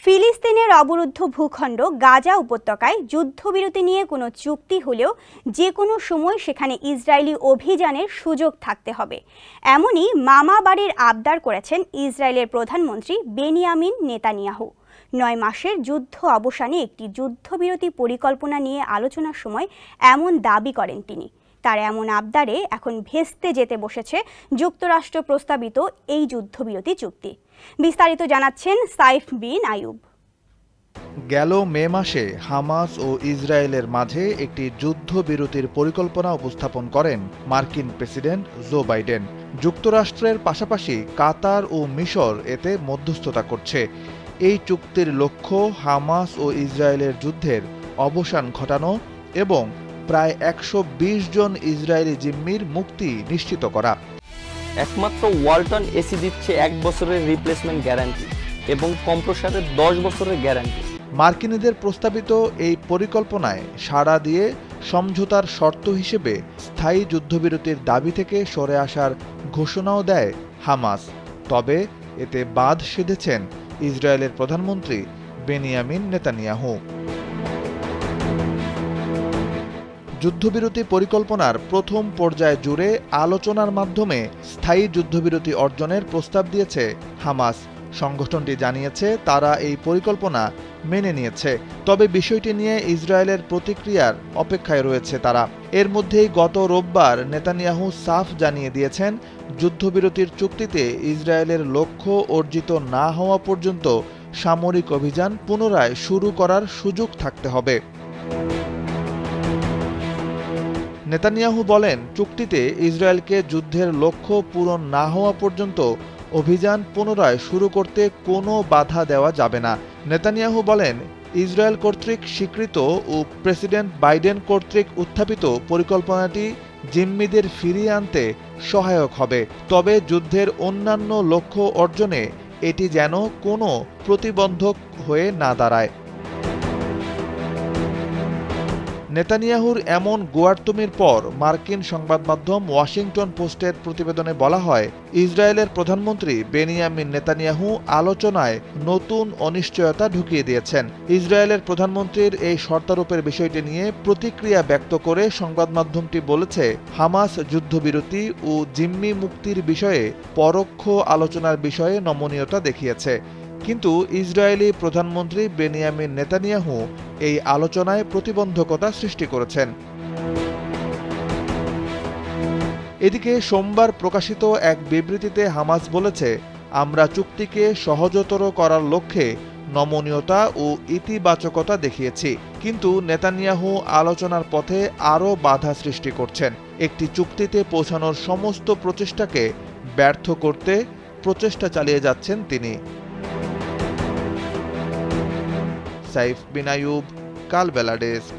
ফিলিস্তিনের অবরুদ্ধ ভূখণ্ড গাজা উপত্যকায় যুদ্ধবিরতি নিয়ে কোনো চুক্তি হলেও যে কোনো সময় সেখানে ইসরায়েলি অভিযানের সুযোগ থাকতে হবে, এমনই মামা বাড়ির আবদার করেছেন ইসরায়েলের প্রধানমন্ত্রী বেনিয়ামিন নেতানিয়াহু। ৯ মাসের যুদ্ধ অবসানে একটি যুদ্ধবিরতি পরিকল্পনা নিয়ে আলোচনার সময় এমন দাবি করেন তিনি। তার এমন আবদারে এখন ভেস্তে যেতে বসেছে যুক্তরাষ্ট্র প্রস্তাবিত এই যুদ্ধবিরতি চুক্তি। বিস্তারিত জানাচ্ছেন সাইফ বিন আইয়ুব। গেল মে মাসে হামাস ও ইসরায়েলের মাঝে একটি যুদ্ধবিরতির পরিকল্পনা উপস্থাপন করেন মার্কিন প্রেসিডেন্ট জো বাইডেন। যুক্তরাষ্ট্রের পাশাপাশি কাতার ও মিশর এতে মধ্যস্থতা করছে। এই চুক্তির লক্ষ্য হামাস ও ইসরায়েলের যুদ্ধের অবসান ঘটানো এবং প্রায় ১২০ জন ইসরায়েলি জিম্মির মুক্তি নিশ্চিত করা। একমাত্র ওয়ালটন এসি দিচ্ছে ১ বছরের রিপ্লেসমেন্ট গ্যারান্টি এবং কম্প্রেসরের ১০ বছরের গ্যারান্টি। মার্কিনীদের প্রস্তাবিত এই পরিকল্পনায় সাড়া দিয়ে সমঝোতার শর্ত হিসেবে স্থায়ী যুদ্ধবিরতির দাবি থেকে সরে আসার ঘোষণাও দেয় হামাস। তবে এতে বাদ সেধেছেন ইসরায়েলের প্রধানমন্ত্রী বেনিয়ামিন নেতানিয়াহু। যুদ্ধবিরতি পরিকল্পনার প্রথম পর্যায় জুড়ে আলোচনার মাধ্যমে স্থায়ী যুদ্ধবিরতি অর্জনের প্রস্তাব দিয়েছে হামাস। সংগঠনটি জানিয়েছে তারা এই পরিকল্পনা মেনে নিয়েছে, তবে বিষয়টি নিয়ে ইসরায়েলের প্রতিক্রিয়ার অপেক্ষায় রয়েছে তারা। এর মধ্যেই গত রোববার নেতানিয়াহু সাফ জানিয়ে দিয়েছেন, যুদ্ধবিরতির চুক্তিতে ইসরায়েলের লক্ষ্য অর্জিত না হওয়া পর্যন্ত সামরিক অভিযান পুনরায় শুরু করার সুযোগ থাকতে হবে। নেতানিয়াহু বলেন, চুক্তিতে ইসরায়েলকে যুদ্ধের লক্ষ্য পূরণ না হওয়া পর্যন্ত অভিযান পুনরায় শুরু করতে কোনো বাধা দেওয়া যাবে না। নেতানিয়াহু বলেন, ইসরায়েল কর্তৃক স্বীকৃত ও প্রেসিডেন্ট বাইডেন কর্তৃক উত্থাপিত পরিকল্পনাটি জিম্মিদের ফিরিয়ে আনতে সহায়ক হবে, তবে যুদ্ধের অন্যান্য লক্ষ্য অর্জনে এটি যেন কোনো প্রতিবন্ধক হয়ে না দাঁড়ায়। নেতানিয়াহুর এমন গোয়ার্তুমির পর মার্কিন সংবাদ মাধ্যম ওয়াশিংটন পোস্টের প্রতিবেদনে বলা হয়, ইসরায়েলের প্রধানমন্ত্রী বেনিয়ামিন নেতানিয়াহু আলোচনায় নতুন অনিশ্চয়তা ঢুকিয়ে দিয়েছেন। ইসরায়েলের প্রধানমন্ত্রীর এই শর্তারোপের বিষয়টি নিয়ে প্রতিক্রিয়া ব্যক্ত করে সংবাদ মাধ্যমটি বলেছে, হামাস যুদ্ধবিরতি ও জিম্মি মুক্তির বিষয়ে পরোক্ষ আলোচনার বিষয়ে নমনীয়তা দেখিয়েছে, কিন্তু ইসরায়েলি প্রধানমন্ত্রী বেনিয়ামিন নেতানিয়াহু এই আলোচনায় প্রতিবন্ধকতা সৃষ্টি করেছেন। এদিকে সোমবার প্রকাশিত এক বিবৃতিতে হামাস বলেছে, আমরা চুক্তিকে সহজতর করার লক্ষ্যে নমনীয়তা ও ইতিবাচকতা দেখিয়েছি, কিন্তু নেতানিয়াহু আলোচনার পথে আরও বাধা সৃষ্টি করছেন। একটি চুক্তিতে পৌঁছানোর সমস্ত প্রচেষ্টাকে ব্যর্থ করতে প্রচেষ্টা চালিয়ে যাচ্ছেন তিনি। সাইফ বিন আইয়ুব, কালবেলা ডেস্ক।